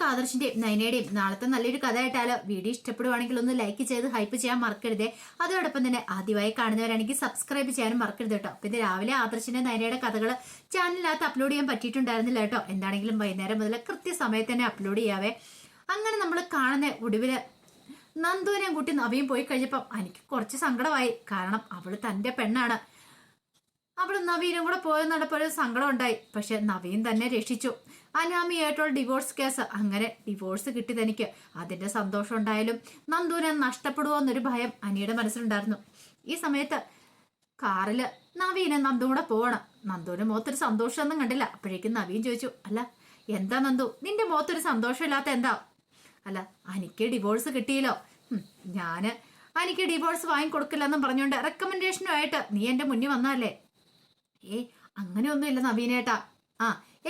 ആദർശിന്റെയും നയനയുടെയും നാളത്തെ നല്ലൊരു കഥ ആയിട്ടാലോ. വീഡിയോ ഇഷ്ടപ്പെടുവാണെങ്കിൽ ഒന്ന് ലൈക്ക് ചെയ്ത് ഹൈപ്പ് ചെയ്യാൻ മറക്കരുതേ. അതോടൊപ്പം തന്നെ ആദ്യമായി കാണുന്നവരാണെങ്കിൽ സബ്സ്ക്രൈബ് ചെയ്യാനും മറക്കരുത് കേട്ടോ. പിന്നെ രാവിലെ ആദർശിന്റെ നയനയുടെ കഥകൾ ചാനലിനകത്ത് അപ്ലോഡ് ചെയ്യാൻ പറ്റിയിട്ടുണ്ടായിരുന്നില്ല കേട്ടോ. എന്താണെങ്കിലും വൈകുന്നേരം മുതൽ കൃത്യസമയത്ത് തന്നെ അപ്ലോഡ് ചെയ്യാവേ. അങ്ങനെ നമ്മൾ കാണുന്ന ഒടുവില് നന്ദുവിനെയും കൂട്ടി നവിയും പോയി കഴിഞ്ഞപ്പം എനിക്ക് കുറച്ച് സങ്കടമായി. കാരണം അവള് തന്റെ പെണ്ണാണ്. അവള് നവീനും കൂടെ പോയെന്നപ്പോൾ സങ്കടം ഉണ്ടായി. പക്ഷെ നവീൻ തന്നെ രക്ഷിച്ചു. അനാമിയായിട്ടുള്ള ഡിവോഴ്സ് കേസ്, അങ്ങനെ ഡിവോഴ്സ് കിട്ടി തനിക്ക്. അതിന്റെ സന്തോഷം ഉണ്ടായാലും നന്ദുവിനെ നഷ്ടപ്പെടുവോ എന്നൊരു ഭയം അനിയുടെ മനസ്സിലുണ്ടായിരുന്നു. ഈ സമയത്ത് കാറില് നവീനെ നന്ദു കൂടെ പോവണം. നന്ദുവിന്റെ മുഖത്തൊരു സന്തോഷമൊന്നും കണ്ടില്ല. അപ്പോഴേക്കും നവീൻ ചോദിച്ചു, അല്ല എന്താ നന്ദു നിന്റെ മുഖത്തൊരു സന്തോഷമില്ലാത്ത എന്താ? അല്ല എനിക്ക് ഡിവോഴ്സ് കിട്ടിയല്ലോ. എനിക്ക് ഡിവോഴ്സ് വാങ്ങിക്കൊടുക്കില്ലെന്നും പറഞ്ഞുകൊണ്ട് റെക്കമെൻഡേഷനുമായിട്ട് നീ എന്റെ മുന്നിൽ വന്നല്ലേ. അങ്ങനെയൊന്നുമില്ല നവീനേട്ടാ.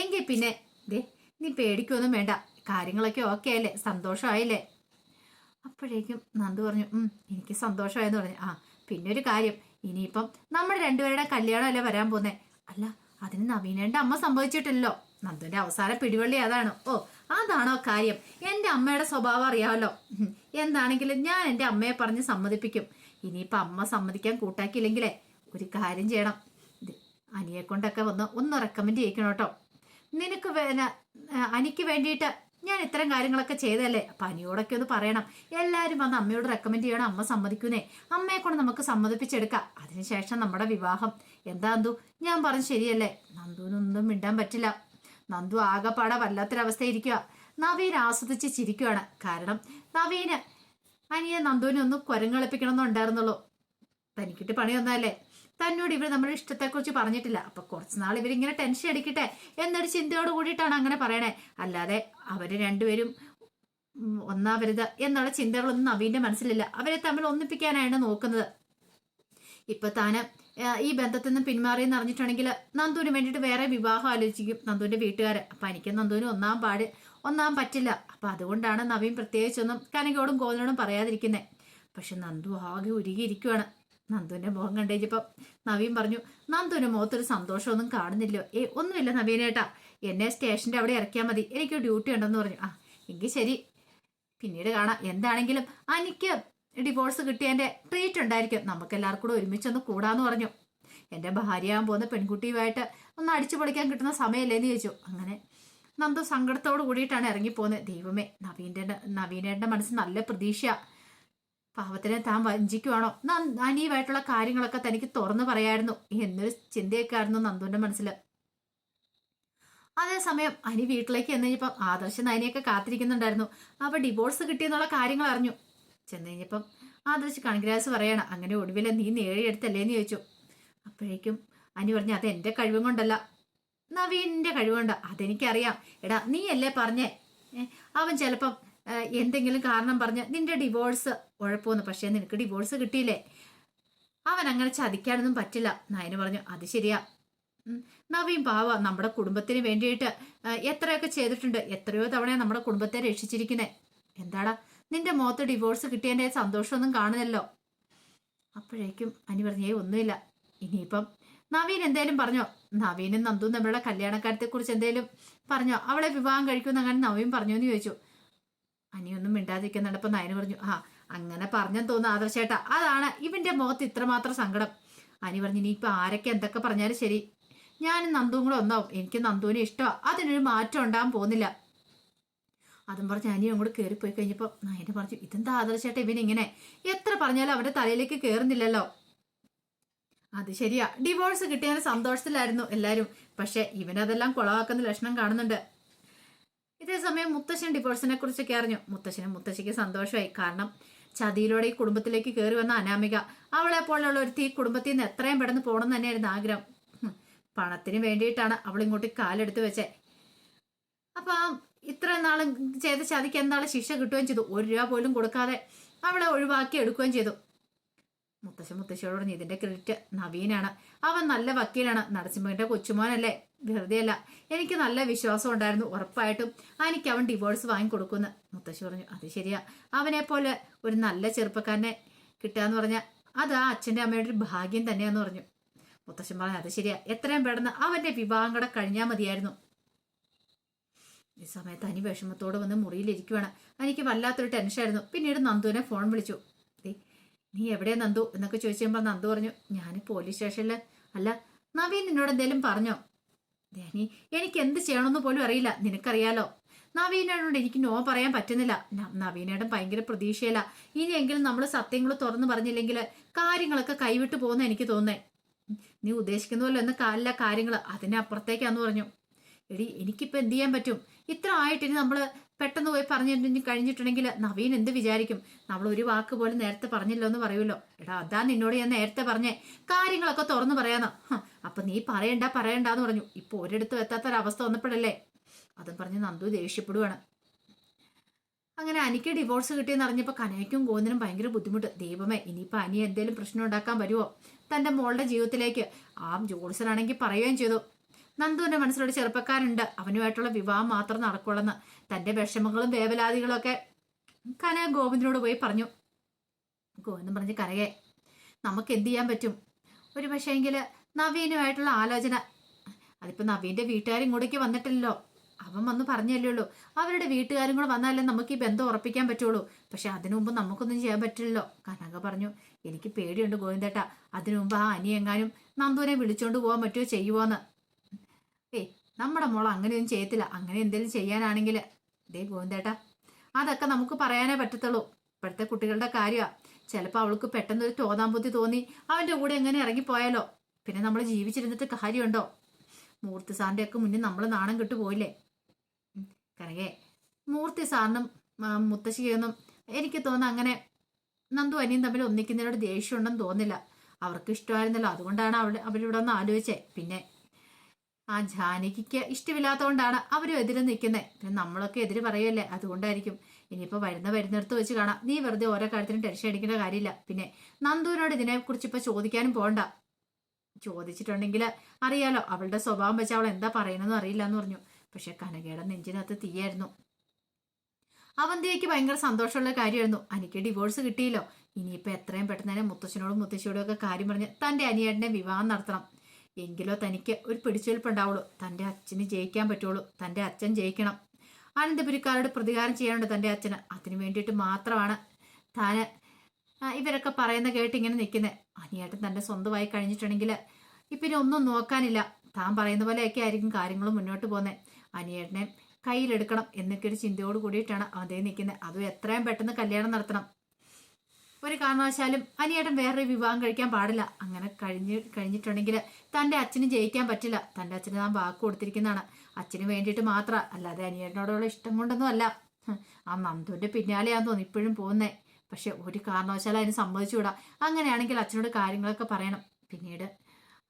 എങ്കിൽ പിന്നെ ദേ നീ പേടിക്കൊന്നും വേണ്ട, കാര്യങ്ങളൊക്കെ ഓക്കെ ആയില്ലേ, സന്തോഷമായില്ലേ? അപ്പോഴേക്കും നന്ദു പറഞ്ഞു, എനിക്ക് സന്തോഷമായെന്ന് പറഞ്ഞു. പിന്നെ ഒരു കാര്യം, ഇനിയിപ്പം നമ്മുടെ രണ്ടുപേരുടെ കല്യാണം അല്ലേ വരാൻ പോന്നേ. അല്ല അതിന് നവീനേന്റെ അമ്മ സംഭവിച്ചിട്ടില്ലല്ലോ. നന്ദുവിന്റെ അവസാന പിടിവള്ളി അതാണ്. അതാണോ കാര്യം? എന്റെ അമ്മയുടെ സ്വഭാവം അറിയാമല്ലോ. എന്താണെങ്കിലും ഞാൻ എന്റെ അമ്മയെ പറഞ്ഞ് സമ്മതിപ്പിക്കും. ഇനിയിപ്പൊ അമ്മ സമ്മതിക്കാൻ കൂട്ടാക്കിയില്ലെങ്കിലേ ഒരു കാര്യം ചെയ്യണം, അനിയെ കൊണ്ടൊക്കെ ഒന്ന് റെക്കമെൻഡ് ചെയ്യിക്കണം കേട്ടോ. നിനക്ക് അനിക്ക് വേണ്ടിയിട്ട് ഞാൻ ഇത്തരം കാര്യങ്ങളൊക്കെ ചെയ്തല്ലേ. അപ്പൊ അനിയോടൊക്കെ ഒന്ന് പറയണം. എല്ലാരും വന്ന് അമ്മയോട് റെക്കമെൻഡ് ചെയ്യണം. അമ്മ സമ്മതിക്കുന്നേ. അമ്മയെ കൊണ്ട് നമുക്ക് സമ്മതിപ്പിച്ചെടുക്കാം. അതിനുശേഷം നമ്മുടെ വിവാഹം. എന്താ നന്ദു, ഞാൻ പറഞ്ഞു ശരിയല്ലേ? നന്ദുവിനൊന്നും മിണ്ടാൻ പറ്റില്ല. നന്ദു ആകെപ്പാടെ വല്ലാത്തൊരവസ്ഥയിരിക്കുക. നവീൻ ആസ്വദിച്ച് ചിരിക്കുകയാണ്. കാരണം നവീന് അനിയെ നന്ദുവിനെ ഒന്ന് കുരങ്ങളിപ്പിക്കണം എന്നുണ്ടായിരുന്നുള്ളൂ. തനിക്കിട്ട് പണി വന്നല്ലേ. തന്നോട് ഇവർ നമ്മുടെ ഇഷ്ടത്തെക്കുറിച്ച് പറഞ്ഞിട്ടില്ല. അപ്പൊ കുറച്ചുനാൾ ഇവരിങ്ങനെ ടെൻഷൻ അടിക്കട്ടെ എന്നൊരു ചിന്തയോട് കൂടിയിട്ടാണ് അങ്ങനെ പറയണേ. അല്ലാതെ അവര് രണ്ടുപേരും ഒന്നാവരുത് എന്നുള്ള ചിന്തകളൊന്നും നവീന്റെ മനസ്സിലില്ല. അവരെ തമ്മിൽ ഒന്നിപ്പിക്കാനാണ് നോക്കുന്നത്. ഇപ്പൊ താന് ഈ ബന്ധത്തിൽ നിന്ന് പിന്മാറിയെന്ന് അറിഞ്ഞിട്ടുണ്ടെങ്കിൽ നന്ദുവിന് വേണ്ടിയിട്ട് വേറെ വിവാഹം ആലോചിക്കും നന്ദുവിന്റെ വീട്ടുകാര്. അപ്പൊ എനിക്ക് നന്ദുവിന് ഒന്നാൻ പറ്റില്ല. അപ്പൊ അതുകൊണ്ടാണ് നവീൻ പ്രത്യേകിച്ചൊന്നും കനകയോടും കോതിനോടും പറയാതിരിക്കുന്നത്. പക്ഷെ നന്ദു ആകെ ഉരുകിയിരിക്കുവാണ്. നന്ദുവിന്റെ മുഖം കണ്ടേച്ചപ്പം നവീൻ പറഞ്ഞു, നന്ദുവിന്റെ മുഖത്തൊരു സന്തോഷമൊന്നും കാണുന്നില്ലോ. ഒന്നുമില്ല നവീനേട്ടാ, എന്നെ സ്റ്റേഷന്റെ അവിടെ ഇറക്കിയാൽ മതി, എനിക്ക് ഡ്യൂട്ടി ഉണ്ടെന്ന് പറഞ്ഞു. എങ്കിൽ ശരി, പിന്നീട് കാണാം. എന്താണെങ്കിലും എനിക്ക് ഡിവോഴ്സ് കിട്ടിയതിന്റെ ട്രീറ്റ് ഉണ്ടായിരിക്കും. നമുക്ക് എല്ലാവർക്കും കൂടെ ഒരുമിച്ചൊന്ന് കൂടാന്ന് പറഞ്ഞു. എന്റെ ഭാര്യയാകാൻ പോകുന്ന പെൺകുട്ടിയുമായിട്ട് ഒന്ന് അടിച്ചു പൊളിക്കാൻ കിട്ടുന്ന സമയമല്ലേന്ന് ചോദിച്ചു. അങ്ങനെ നന്ദു സങ്കടത്തോട് കൂടിയിട്ടാണ് ഇറങ്ങിപ്പോകുന്നത്. ദൈവമേ, നവീനേട്ടന്റെ മനസ്സ് നല്ല പ്രതീക്ഷ. പാവത്തിനെ താൻ വഞ്ചിക്കുവാണോ? അനിയുമായിട്ടുള്ള കാര്യങ്ങളൊക്കെ തനിക്ക് തുറന്നു പറയായിരുന്നു എന്നൊരു ചിന്തയൊക്കെ ആയിരുന്നു നന്ദുവിന്റെ മനസ്സിൽ. അതേസമയം അനി വീട്ടിലേക്ക് ചെന്ന് കഴിഞ്ഞപ്പം ആദർശ നയനെയൊക്കെ കാത്തിരിക്കുന്നുണ്ടായിരുന്നു. അവ ഡിവോഴ്സ് കിട്ടിയെന്നുള്ള കാര്യങ്ങൾ അറിഞ്ഞു. ചെന്ന് കഴിഞ്ഞപ്പം ആദർശ് കൺഗ്രാസ് പറയാണ്. അങ്ങനെ ഒടുവിലെ നീ നേടിയെടുത്തല്ലേന്ന് ചോദിച്ചു. അപ്പോഴേക്കും അനി പറഞ്ഞു, അത് എന്റെ കഴിവും കൊണ്ടല്ല, നവീന്റെ കഴിവുണ്ട്. അതെനിക്കറിയാം. എടാ നീ അല്ലേ പറഞ്ഞേ അവൻ ചിലപ്പം എന്തെങ്കിലും കാരണം പറഞ്ഞ് നിന്റെ ഡിവോഴ്സ് ഉഴപ്പോന്ന്. പക്ഷേ നിനക്ക് ഡിവോഴ്സ് കിട്ടിയില്ലേ. അവൻ അങ്ങനെ ചതിക്കാനൊന്നും പറ്റില്ല. നയന് പറഞ്ഞു, അത് ശരിയാ. നവീൻ പാവ നമ്മുടെ കുടുംബത്തിന് വേണ്ടിയിട്ട് എത്രയൊക്കെ ചെയ്തിട്ടുണ്ട്. എത്രയോ തവണ നമ്മുടെ കുടുംബത്തെ രക്ഷിച്ചിരിക്കുന്നേ. എന്താടാ നിന്റെ മുഖത്ത് ഡിവോഴ്സ് കിട്ടിയതിന്റെ സന്തോഷമൊന്നും കാണുന്നല്ലോ. അപ്പോഴേക്കും അനി പറഞ്ഞേ ഒന്നുമില്ല. ഇനിയിപ്പം നവീൻ എന്തേലും പറഞ്ഞോ? നവീനും നന്ദുവും തമ്മിലുള്ള കല്യാണക്കാര്യത്തെ കുറിച്ച് എന്തേലും പറഞ്ഞോ? അവളെ വിവാഹം കഴിക്കുന്ന അങ്ങനെ നവീൻ പറഞ്ഞു എന്ന് ചോദിച്ചു. അനിയൊന്നും മിണ്ടാതിരിക്കുന്നുണ്ട്. അപ്പൊ നയന് പറഞ്ഞു, അങ്ങനെ പറഞ്ഞെന്ന് തോന്നുന്നു ആദർശേട്ടാ, അതാണ് ഇവന്റെ മുഖത്ത് ഇത്രമാത്രം സങ്കടം. അനി പറഞ്ഞു, ഇനിയിപ്പൊ ആരൊക്കെ എന്തൊക്കെ പറഞ്ഞാലും ശരി, ഞാനും നന്ദുവും കൂടെ ഒന്നാവും. എനിക്ക് നന്ദുവിനെ ഇഷ്ടമാണ്. അതിനൊരു മാറ്റം ഉണ്ടാകാൻ പോകുന്നില്ല. അതും പറഞ്ഞ് അനിയും അങ്ങോട്ട് കയറിപ്പോയി കഴിഞ്ഞപ്പോ നയന് പറഞ്ഞു, ഇതെന്താ ആദർശേട്ടാ ഇവനിങ്ങനെ? എത്ര പറഞ്ഞാലും അവന്റെ തലയിലേക്ക് കയറുന്നില്ലല്ലോ. അത് ശരിയാ, ഡിവോഴ്സ് കിട്ടിയതിന് സന്തോഷത്തിലായിരുന്നു എല്ലാരും. പക്ഷെ ഇവനതെല്ലാം കുളവാക്കുന്ന ലക്ഷണം കാണുന്നുണ്ട്. ഇതേ സമയം മുത്തശ്ശൻ ഡിവോഴ്സിനെ കുറിച്ചൊക്കെ അറിഞ്ഞു. മുത്തശ്ശിക്ക് സന്തോഷമായി. കാരണം ചതിയിലൂടെ ഈ കുടുംബത്തിലേക്ക് കയറി വന്ന അനാമിക, അവളെ പോലുള്ള ഒരു ഈ കുടുംബത്തിൽ നിന്ന് എത്രയും പെട്ടെന്ന് പോകണം തന്നെയായിരുന്നു ആഗ്രഹം. പണത്തിന് വേണ്ടിയിട്ടാണ് അവൾ ഇങ്ങോട്ട് കാലെടുത്ത് വെച്ചേ. അപ്പൊ ഇത്ര നാളും ചെയ്ത ചതിക്ക് എന്താളും ശിക്ഷ കിട്ടുകയും ചെയ്തു. 1 രൂപ പോലും കൊടുക്കാതെ അവളെ ഒഴിവാക്കി എടുക്കുകയും ചെയ്തു. മുത്തശ്ശിയോട് പറഞ്ഞു, ഇതിന്റെ ക്രെഡിറ്റ് നവീനാണ്. അവൻ നല്ല വക്കീലാണ്. നരസിംഹന്റെ കൊച്ചുമോനല്ലേ, വെറുതെ അല്ല. എനിക്ക് നല്ല വിശ്വാസം ഉണ്ടായിരുന്നു. ഉറപ്പായിട്ടും എനിക്ക് അവൻ ഡിവോഴ്സ് വാങ്ങിക്കൊടുക്കുന്നു. മുത്തശ്ശി പറഞ്ഞു, അത് ശരിയാ, അവനെ പോലെ ഒരു നല്ല ചെറുപ്പക്കാരനെ കിട്ടുകയെന്ന് പറഞ്ഞാൽ അത് ആ അച്ഛന്റെ അമ്മയുടെ ഒരു ഭാഗ്യം തന്നെയാന്ന് പറഞ്ഞു. മുത്തശ്ശൻ പറഞ്ഞു, അത് ശരിയാ, എത്രയും പെട്ടെന്ന് അവന്റെ വിവാഹം കൂടെ കഴിഞ്ഞാൽ മതിയായിരുന്നു. ഈ സമയത്ത് അനി വിഷമത്തോടെ വന്ന് മുറിയിലിരിക്കുവാണ്. എനിക്ക് വല്ലാത്തൊരു ടെൻഷനായിരുന്നു. പിന്നീട് നന്ദുവിനെ ഫോൺ വിളിച്ചു. ദേ, നീ എവിടെയാ നന്ദു എന്നൊക്കെ ചോദിച്ചപ്പോൾ നന്ദു പറഞ്ഞു, ഞാൻ പോലീസ് സ്റ്റേഷനിൽ. അല്ല, നവീൻ നിന്നോട് എന്തെങ്കിലും പറഞ്ഞോ? ദേനി, എനിക്ക് എന്ത് ചെയ്യണമെന്ന് പോലും അറിയില്ല. നിനക്കറിയാലോ, നവീനോട് എനിക്ക് നോ പറയാൻ പറ്റുന്നില്ല. നവീനേടം ഭയങ്കര പ്രതീക്ഷയില്ല. ഇനിയെങ്കിലും നമ്മൾ സത്യങ്ങൾ തുറന്നു പറഞ്ഞില്ലെങ്കിൽ കാര്യങ്ങളൊക്കെ കൈവിട്ടു പോകുന്ന എനിക്ക് തോന്നേ. നീ ഉദ്ദേശിക്കുന്ന പോലെ ഒന്ന് അല്ല കാര്യങ്ങൾ, അതിനപ്പുറത്തേക്കാന്ന് പറഞ്ഞു. എടി, എനിക്കിപ്പോൾ എന്ത് ചെയ്യാൻ പറ്റും? ഇത്ര ആയിട്ട് ഇനി നമ്മൾ പെട്ടെന്ന് പോയി പറഞ്ഞു കഴിഞ്ഞിട്ടുണ്ടെങ്കിൽ നവീൻ എന്ത് വിചാരിക്കും? നമ്മൾ ഒരു വാക്ക് പോലും നേരത്തെ പറഞ്ഞില്ലോ എന്ന് പറയുമല്ലോ. എടാ, അതാ നിന്നോട് ഞാൻ നേരത്തെ പറഞ്ഞേ, കാര്യങ്ങളൊക്കെ തുറന്നു പറയാന്ന്. അപ്പൊ നീ പറയണ്ടെന്ന് പറഞ്ഞു. ഇപ്പൊ ഒരിടത്തും എത്താത്തൊരവസ്ഥ വന്നപ്പോഴല്ലേ അതും പറഞ്ഞ് നന്ദു ദേഷ്യപ്പെടുവാണ്. അങ്ങനെ അനിക്ക് ഡിവോഴ്സ് കിട്ടിയെന്ന് അറിഞ്ഞപ്പോൾ കനയ്ക്കും ഗോവിന്ദനും ഭയങ്കര ബുദ്ധിമുട്ട്. ദൈവമേ, ഇനിയിപ്പോൾ അനി എന്തെങ്കിലും പ്രശ്നം ഉണ്ടാക്കാൻ വരുമോ തൻ്റെ മോളുടെ ജീവിതത്തിലേക്ക്? ആ ജോത്സനാണെങ്കിൽ പറയുകയും ചെയ്തു, നന്ദുവിന്റെ മനസ്സിലൊരു ചെറുപ്പക്കാരുണ്ട്, അവനുമായിട്ടുള്ള വിവാഹം മാത്രം നടക്കുള്ളെന്ന്. തന്റെ വിഷമങ്ങളും വേവലാതികളും ഒക്കെ കനക ഗോവിന്ദനോട് പോയി പറഞ്ഞു. ഗോവിന്ദൻ പറഞ്ഞ്, കനകെ, നമുക്ക് എന്ത് ചെയ്യാൻ പറ്റും? ഒരു പക്ഷേങ്കിൽ നവീനുമായിട്ടുള്ള ആലോചന, അതിപ്പോ നവീന്റെ വീട്ടുകാരും ഇങ്ങോട്ടേക്ക് വന്നിട്ടില്ലല്ലോ, അവൻ വന്ന് പറഞ്ഞല്ലേ ഉള്ളൂ. അവരുടെ വീട്ടുകാരും കൂടെ വന്നാലേ നമുക്ക് ഈ ബന്ധം ഉറപ്പിക്കാൻ പറ്റുള്ളൂ. പക്ഷെ അതിനു മുമ്പ് നമുക്കൊന്നും ചെയ്യാൻ പറ്റില്ലല്ലോ. കനക പറഞ്ഞു, എനിക്ക് പേടിയുണ്ട് ഗോവിന്ദേട്ടാ, അതിനു മുമ്പ് ആ അനി എങ്ങാനും നന്ദുവിനെ വിളിച്ചോണ്ട് പോകാൻ പറ്റുമോ ചെയ്യുവോന്ന്. നമ്മുടെ മോൾ അങ്ങനെയൊന്നും ചെയ്യത്തില്ല. അങ്ങനെ എന്തെങ്കിലും ചെയ്യാനാണെങ്കിൽ ദേ ഗോവിന്ദേട്ടാ, അതൊക്കെ നമുക്ക് പറയാനേ പറ്റത്തുള്ളൂ. ഇപ്പോഴത്തെ കുട്ടികളുടെ കാര്യമാണ്. ചിലപ്പോൾ അവൾക്ക് പെട്ടെന്നൊരു തോന്നാമ്പുദ്ധി തോന്നി അവൻ്റെ കൂടെ എങ്ങനെ ഇറങ്ങിപ്പോയാലോ, പിന്നെ നമ്മൾ ജീവിച്ചിരുന്നിട്ട് കാര്യമുണ്ടോ? മൂർത്തി സാറിൻ്റെ ഒക്കെ മുന്നിൽ നമ്മൾ നാണം കിട്ടു പോയില്ലേ. കനകേ, മൂർത്തി സാറിനും മുത്തശ്ശിയൊന്നും എനിക്ക് തോന്നുന്നു അങ്ങനെ നന്ദു അനിയും തമ്മിൽ ഒന്നിക്കുന്നതിനോട് ദേഷ്യമുണ്ടെന്ന് തോന്നില്ല. അവർക്ക് ഇഷ്ടമായിരുന്നല്ലോ, അതുകൊണ്ടാണ് അവരിവിടെ ഒന്ന് ആലോചിച്ചേ. പിന്നെ ആ ജാനകിക്ക് ഇഷ്ടമില്ലാത്തതുകൊണ്ടാണ് അവരും എതിരെ നിൽക്കുന്നത്. പിന്നെ നമ്മളൊക്കെ എതിര് പറയുമല്ലേ, അതുകൊണ്ടായിരിക്കും. ഇനിയിപ്പോൾ വരുന്നിടത്ത് വെച്ച് കാണാം. നീ വെറുതെ ഓരോ കാര്യത്തിനും ടെൻഷൻ അടിക്കേണ്ട കാര്യമില്ല. പിന്നെ നന്ദുവിനോട് ഇതിനെക്കുറിച്ച് ഇപ്പോൾ ചോദിക്കാനും പോകണ്ട. ചോദിച്ചിട്ടുണ്ടെങ്കിൽ അറിയാലോ, അവളുടെ സ്വഭാവം വെച്ച് അവൾ എന്താ പറയണമെന്ന് അറിയില്ല എന്ന് പറഞ്ഞു. പക്ഷെ കനകയുടെ നെഞ്ചിനകത്ത് തീയായിരുന്നു. അവന്തിക്ക് ഭയങ്കര സന്തോഷമുള്ള കാര്യമായിരുന്നു. എനിക്ക് ഡിവോഴ്സ് കിട്ടിയല്ലോ, ഇനിയിപ്പോൾ എത്രയും പെട്ടെന്ന് തന്നെ മുത്തശ്ശനോടും മുത്തശ്ശിയോടും ഒക്കെ കാര്യം പറഞ്ഞ് തൻ്റെ അനിയേട്ടനെ വിവാഹം നടത്തണം. എങ്കിലോ തനിക്ക് ഒരു പിടിച്ചെടുപ്പുണ്ടാവുള്ളൂ, തൻ്റെ അച്ഛന് ജയിക്കാൻ പറ്റുള്ളൂ. തൻ്റെ അച്ഛൻ ജയിക്കണം. അനന്തപുരിക്കാരോട് പ്രതികാരം ചെയ്യാനുണ്ട് തൻ്റെ അച്ഛന്. അതിനു വേണ്ടിയിട്ട് മാത്രമാണ് താന് ഇവരൊക്കെ പറയുന്ന കേട്ട് ഇങ്ങനെ നിൽക്കുന്നത്. അനിയേട്ടൻ തൻ്റെ സ്വന്തമായി കഴിഞ്ഞിട്ടുണ്ടെങ്കിൽ ഇപ്പിന്നെ ഒന്നും നോക്കാനില്ല. താൻ പറയുന്ന പോലെയൊക്കെ ആയിരിക്കും കാര്യങ്ങൾ മുന്നോട്ട് പോകുന്നത്. അനിയേട്ടനെ കയ്യിലെടുക്കണം എന്നൊക്കെ ഒരു ചിന്തയോട് കൂടിയിട്ടാണ് അതേ നിൽക്കുന്നത്. അതും എത്രയും പെട്ടെന്ന് കല്യാണം നടത്തണം. ഒരു കാരണവശാലും അനിയേട്ടൻ വേറൊരു വിവാഹം കഴിക്കാൻ പാടില്ല. അങ്ങനെ കഴിഞ്ഞിട്ടുണ്ടെങ്കിൽ തൻ്റെ അച്ഛന് ജയിക്കാൻ പറ്റില്ല. തൻ്റെ അച്ഛന് താൻ വാക്ക് കൊടുത്തിരിക്കുന്നതാണ്. അച്ഛന് വേണ്ടിയിട്ട് മാത്രം, അല്ലാതെ അനിയേട്ടനോടുള്ള ഇഷ്ടം കൊണ്ടൊന്നും അല്ല. ആ നന്ദുവിൻ്റെ പിന്നാലെയാന്ന് തോന്നി ഇപ്പോഴും പോകുന്നേ. പക്ഷെ ഒരു കാരണവശാലും അതിന് സമ്മതിച്ചുകൂടാ. അങ്ങനെയാണെങ്കിൽ അച്ഛനോട് കാര്യങ്ങളൊക്കെ പറയണം. പിന്നീട്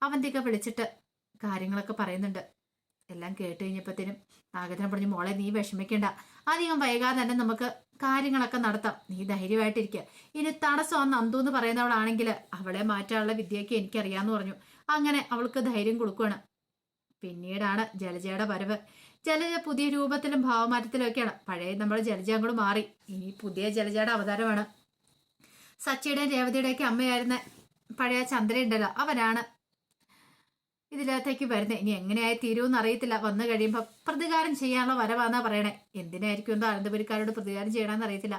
അവന്തിയൊക്കെ വിളിച്ചിട്ട് കാര്യങ്ങളൊക്കെ പറയുന്നുണ്ട്. എല്ലാം കേട്ട് കഴിഞ്ഞപ്പോഴത്തേനും നാഗേന്ദ്രൻ പറഞ്ഞു, മോളെ നീ വിഷമിക്കേണ്ട, അധികം വൈകാതെ തന്നെ നമുക്ക് കാര്യങ്ങളൊക്കെ നടത്താം. നീ ധൈര്യമായിട്ടിരിക്കുക. ഇനി തടസ്സം നന്ദു എന്ന് പറയുന്നവളാണെങ്കിൽ അവളെ മാറ്റാനുള്ള വിദ്യയൊക്കെ എനിക്കറിയാമെന്ന് പറഞ്ഞു. അങ്ങനെ അവൾക്ക് ധൈര്യം കൊടുക്കുകയാണ്. പിന്നീടാണ് ജലജയുടെ വരവ്. ജലജ പുതിയ രൂപത്തിലും ഭാവമാറ്റത്തിലും ഒക്കെയാണ്. പഴയ നമ്മുടെ ജലജ അങ്ങോട്ട് മാറി. ഇനി പുതിയ ജലജയുടെ അവതാരമാണ്. സച്ചിയുടെയും രേവതിയുടെയൊക്കെ അമ്മയായിരുന്ന പഴയ ചന്ദ്രയുണ്ടല്ലോ, അവനാണ് ഇതിനകത്തേക്ക് വരുന്നത്. ഇനി എങ്ങനെയായി തീരുമെന്ന് അറിയത്തില്ല. വന്നു കഴിയുമ്പോൾ പ്രതികാരം ചെയ്യാനുള്ള വരവാന്നാ പറയണേ. എന്തിനായിരിക്കും എന്തോ അനന്തപുരിക്കാരോട് പ്രതികാരം ചെയ്യണമെന്ന് അറിയത്തില്ല.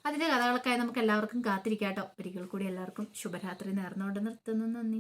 അതിന്റെ കഥകൾക്കായി നമുക്ക് എല്ലാവർക്കും കാത്തിരിക്കാട്ടോ. ഒരിക്കൽ കൂടി എല്ലാവർക്കും ശുഭരാത്രി നേർന്നുകൊണ്ട് നിർത്തുന്നു. നന്ദി.